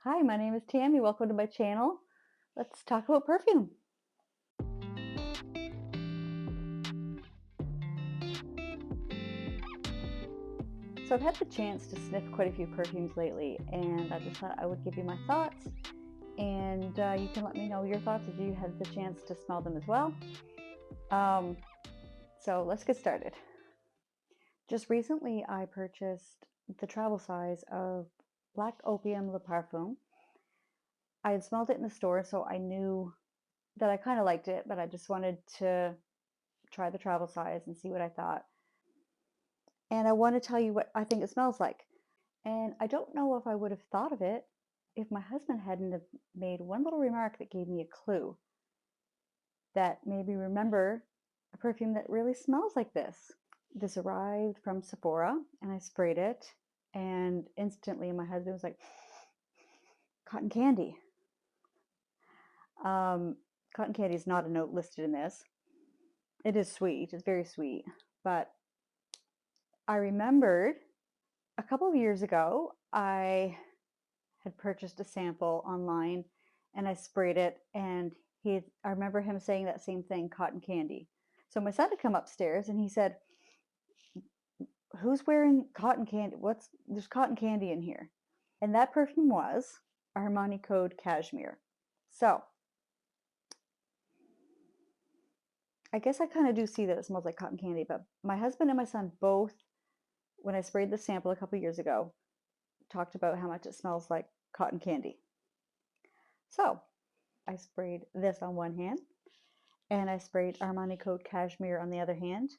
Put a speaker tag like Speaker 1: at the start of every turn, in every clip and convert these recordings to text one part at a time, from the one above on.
Speaker 1: Hi, my name is Tammy. Welcome to my channel. Let's talk about perfume. So I've had the chance to sniff quite a few perfumes lately, and I just thought I would give you my thoughts, and you can let me know your thoughts if you had the chance to smell them as well. So let's get started. Just recently I purchased the travel size of Black Opium Le Parfum. I had smelled it in the store, so I knew that I kind of liked it, but I just wanted to try the travel size and see what I thought. And I want to tell you what I think it smells like. And I don't know if I would have thought of it if my husband hadn't have made one little remark that gave me a clue that made me remember a perfume that really smells like this. This arrived from Sephora and I sprayed it, and instantly my husband was like, cotton candy. Cotton candy is not a note listed in this. It is sweet, it's very sweet, but I remembered a couple of years ago I had purchased a sample online and I sprayed it, and I remember him saying that same thing, cotton candy. So my son had come upstairs and he said, who's wearing cotton candy? There's cotton candy in here. And that perfume was Armani Code Cashmere. So I guess I kind of do see that it smells like cotton candy, but my husband and my son both, when I sprayed the sample a couple years ago, talked about how much it smells like cotton candy. So I sprayed this on one hand and I sprayed Armani Code Cashmere on the other hand.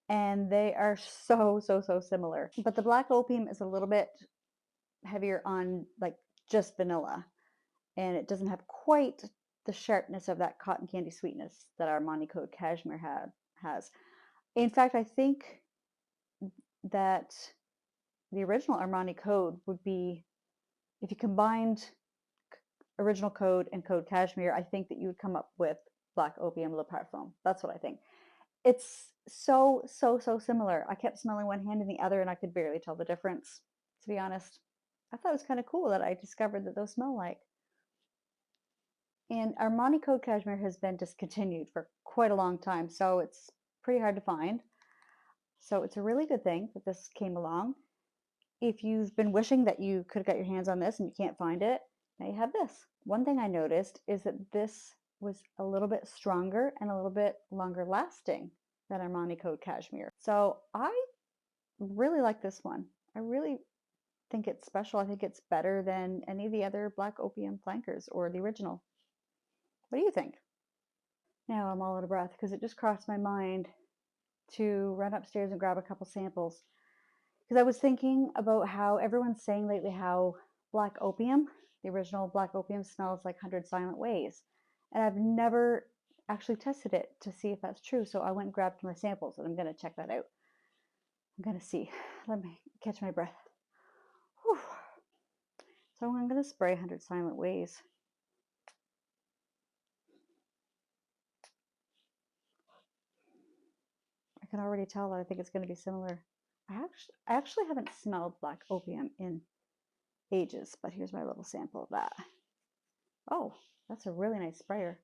Speaker 1: And they are so similar. But the Black Opium is a little bit heavier on like just vanilla. And it doesn't have quite the sharpness of that cotton candy sweetness that Armani Code Cashmere has. In fact, I think that the original Armani Code would be, if you combined original Code and Code Cashmere, I think that you would come up with Black Opium Le Parfum. That's what I think. It's so similar. I kept smelling one hand and the other, and I could barely tell the difference, to be honest. I thought it was kind of cool that I discovered that those smell like. And Armani Code Cashmere has been discontinued for quite a long time, so it's pretty hard to find. So it's a really good thing that this came along. If you've been wishing that you could have got your hands on this and you can't find it, now you have this. One thing I noticed is that this was a little bit stronger and a little bit longer lasting than Armani Code Cashmere. So I really like this one. I really think it's special. I think it's better than any of the other Black Opium flankers or the original. What do you think? Now I'm all out of breath because it just crossed my mind to run upstairs and grab a couple samples. Because I was thinking about how everyone's saying lately how Black Opium, the original Black Opium, smells like 100 Silent Ways. And I've never actually tested it to see if that's true. So I went and grabbed my samples and I'm going to check that out. I'm going to see. Let me catch my breath. Whew. So I'm going to spray 100 Silent Ways. I can already tell that I think it's going to be similar. I actually haven't smelled Black Opium in ages, but here's my little sample of that. Oh, that's a really nice sprayer.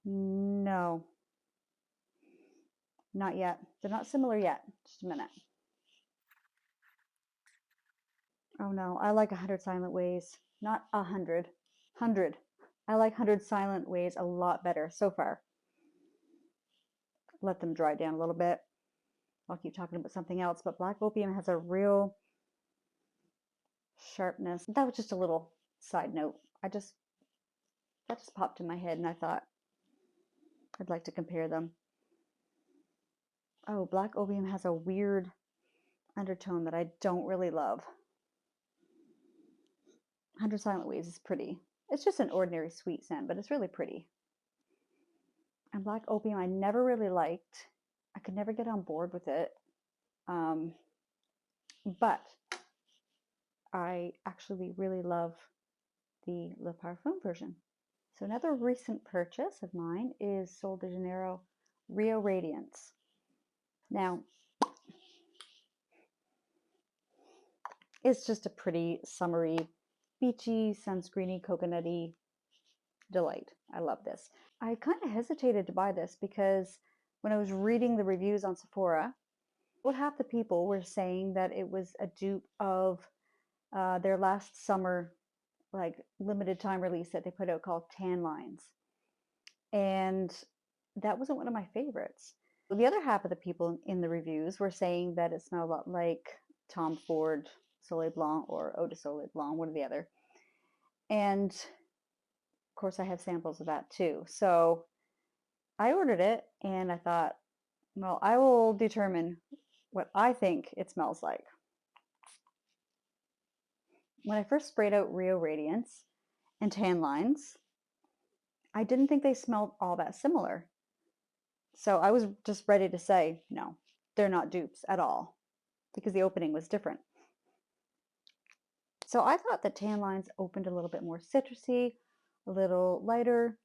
Speaker 1: No, not yet. They're not similar yet. Just a minute. Oh no, I like 100 Silent Ways. Not 100. 100. I like 100 Silent Ways a lot better so far. Let them dry down a little bit. I'll keep talking about something else, but Black Opium has a real sharpness. That was just a little side note. That just popped in my head and I thought I'd like to compare them. Oh, Black Opium has a weird undertone that I don't really love. 100 Silent Ways is pretty. It's just an ordinary sweet scent, but it's really pretty. And Black Opium I never really liked. I could never get on board with it. But I actually really love the Le Parfum version. So another recent purchase of mine is Sol de Janeiro Rio Radiance. Now, It's just a pretty summery, beachy, sunscreeny, coconutty delight. I love this. I kind of hesitated to buy this because when I was reading the reviews on Sephora, about half the people were saying that it was a dupe of their last summer, like limited time release that they put out called Tan Lines. And that wasn't one of my favorites. The other half of the people in the reviews were saying that it smelled a lot like Tom Ford Soleil Blanc or Eau de Soleil Blanc, one or the other. And of course, I have samples of that too. So I ordered it and I thought, well, I will determine what I think it smells like. When I first sprayed out Rio Radiance and Tan Lines, I didn't think they smelled all that similar. So I was just ready to say, no, they're not dupes at all because the opening was different. So I thought the Tan Lines opened a little bit more citrusy, a little lighter,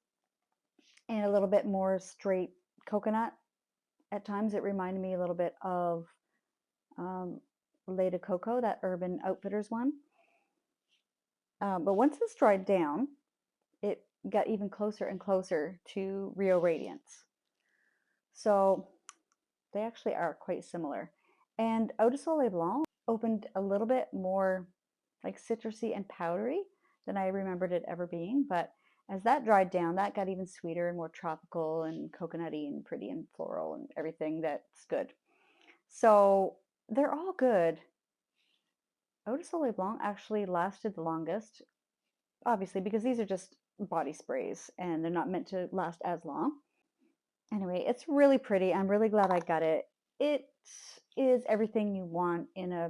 Speaker 1: and a little bit more straight coconut. At times it reminded me a little bit of Lait de Coco, that Urban Outfitters one. But once this dried down, it got even closer and closer to Rio Radiance. So they actually are quite similar. And Eau de Soleil Blanc opened a little bit more like citrusy and powdery than I remembered it ever being. But as that dried down, that got even sweeter and more tropical and coconutty and pretty and floral and everything that's good. So they're all good. Eau de Soleil Blanc actually lasted the longest, obviously, because these are just body sprays and they're not meant to last as long. Anyway, it's really pretty. I'm really glad I got it. It is everything you want in a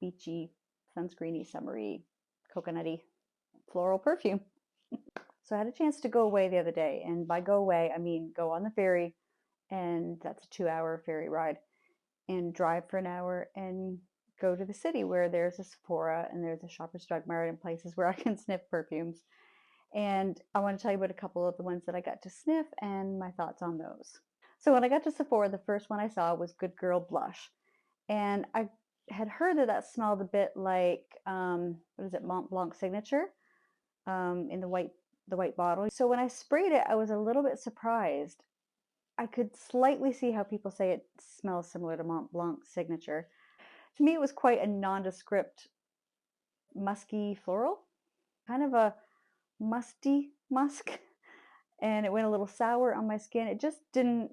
Speaker 1: beachy, sunscreeny, summery, coconutty, floral perfume. So I had a chance to go away the other day, and by go away, I mean go on the ferry, and that's a 2-hour ferry ride, and drive for an hour and go to the city where there's a Sephora and there's a Shoppers Drug Mart and places where I can sniff perfumes. And I want to tell you about a couple of the ones that I got to sniff and my thoughts on those. So when I got to Sephora, the first one I saw was Good Girl Blush. And I had heard that that smelled a bit like, what is it, Mont Blanc Signature in the white bottle. So when I sprayed it, I was a little bit surprised. I could slightly see how people say it smells similar to Mont Blanc Signature. To me, it was quite a nondescript, musky floral, kind of a musty musk, and it went a little sour on my skin. It just didn't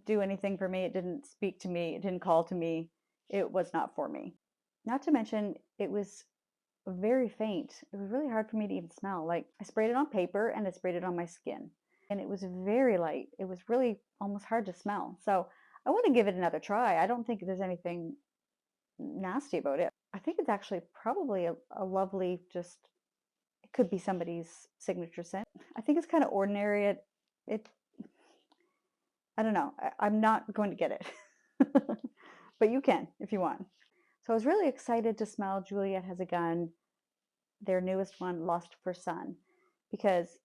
Speaker 1: do anything for me. It didn't speak to me. It didn't call to me. It was not for me. Not to mention, it was very faint. It was really hard for me to even smell. Like, I sprayed it on paper and I sprayed it on my skin, and it was very light. It was really almost hard to smell. So I want to give it another try. I don't think there's anything nasty about it. I think it's actually probably a lovely, just, it could be somebody's signature scent. I think it's kind of ordinary. I don't know. I'm not going to get it, but you can if you want. So I was really excited to smell Juliet Has a Gun, their newest one, Lost for Sun, because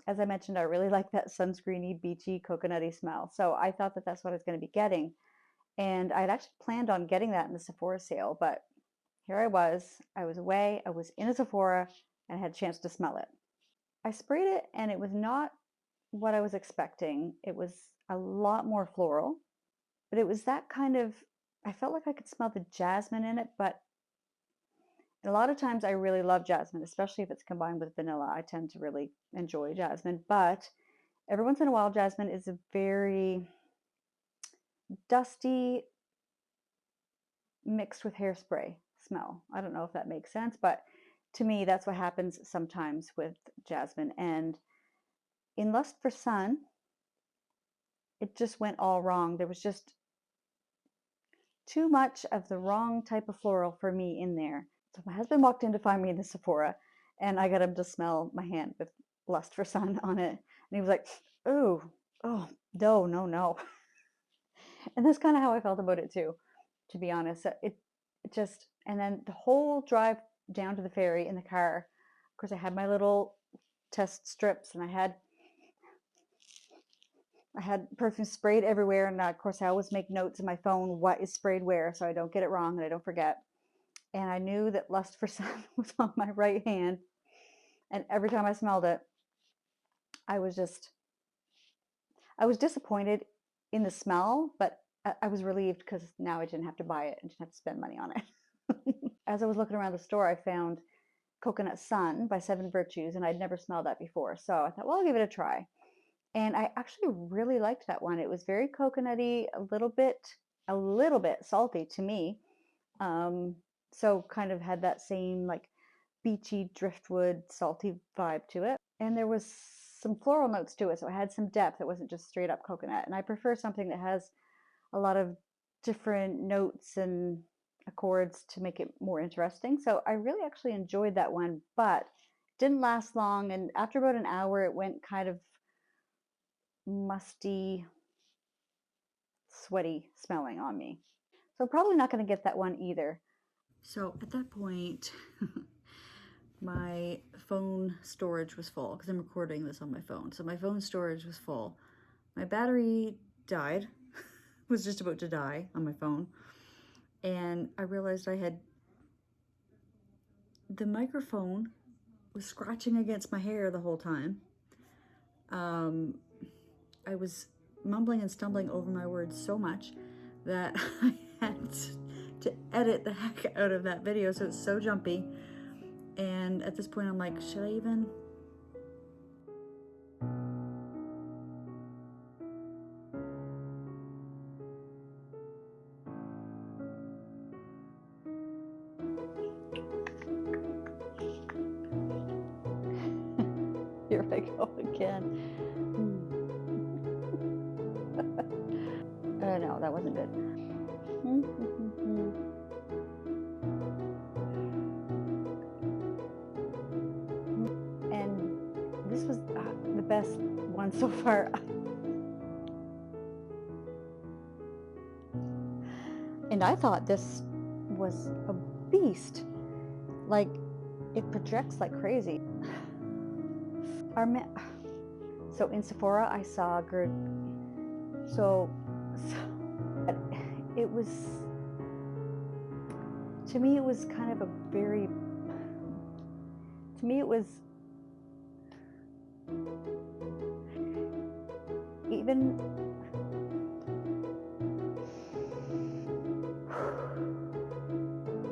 Speaker 1: as I mentioned, I really like that sunscreeny, beachy, coconutty smell. So I thought that that's what I was going to be getting. And I'd actually planned on getting that in the Sephora sale, but here I was away, I was in a Sephora, and I had a chance to smell it. I sprayed it, and it was not what I was expecting. It was a lot more floral, but it was that kind of, I felt like I could smell the jasmine in it, but a lot of times I really love jasmine, especially if it's combined with vanilla. I tend to really enjoy jasmine, but every once in a while, jasmine is a very dusty, mixed with hairspray smell. I don't know if that makes sense, but to me, that's what happens sometimes with jasmine. And in Lust for Sun, it just went all wrong. There was just too much of the wrong type of floral for me in there. So my husband walked in to find me in the Sephora, and I got him to smell my hand with Lust for Sun on it. And he was like, oh, no, no, no. And that's kind of how I felt about it too, to be honest. It just, and then the whole drive down to the ferry in the car, of course, I had my little test strips, and I had perfume sprayed everywhere. And of course, I always make notes in my phone what is sprayed where so I don't get it wrong and I don't forget. And I knew that Lust for Sun was on my right hand. And every time I smelled it, I was disappointed in the smell, but I was relieved because now I didn't have to buy it and didn't have to spend money on it. As I was looking around the store, I found Coconut Sun by Seven Virtues, and I'd never smelled that before. So I thought, well, I'll give it a try. And I actually really liked that one. It was very coconutty, a little bit salty to me. So kind of had that same like beachy driftwood salty vibe to it. And there was some floral notes to it, so it had some depth. It wasn't just straight up coconut. And I prefer something that has a lot of different notes and accords to make it more interesting. So I really actually enjoyed that one, but didn't last long. And after about an hour, it went kind of musty, sweaty smelling on me. So probably not going to get that one either. So at that point, my phone storage was full because I'm recording this on my phone. So my phone storage was full. My battery died, was just about to die on my phone. And I realized the microphone was scratching against my hair the whole time. I was mumbling and stumbling over my words so much that I had to edit the heck out of that video, so it's so jumpy. And at this point I'm like, should I even? Here I go again. No, that wasn't good. And this was the best one so far. And I thought this was a beast. Like, it projects like crazy. So in Sephora, I saw so it was, to me, it was kind of it was even,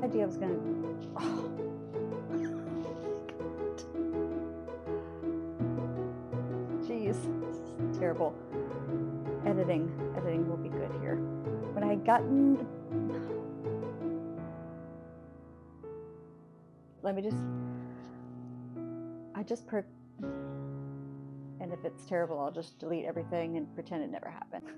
Speaker 1: idea I was gonna, jeez, this is terrible. Editing will be good here. When I had gotten, and if it's terrible, I'll just delete everything and pretend it never happened.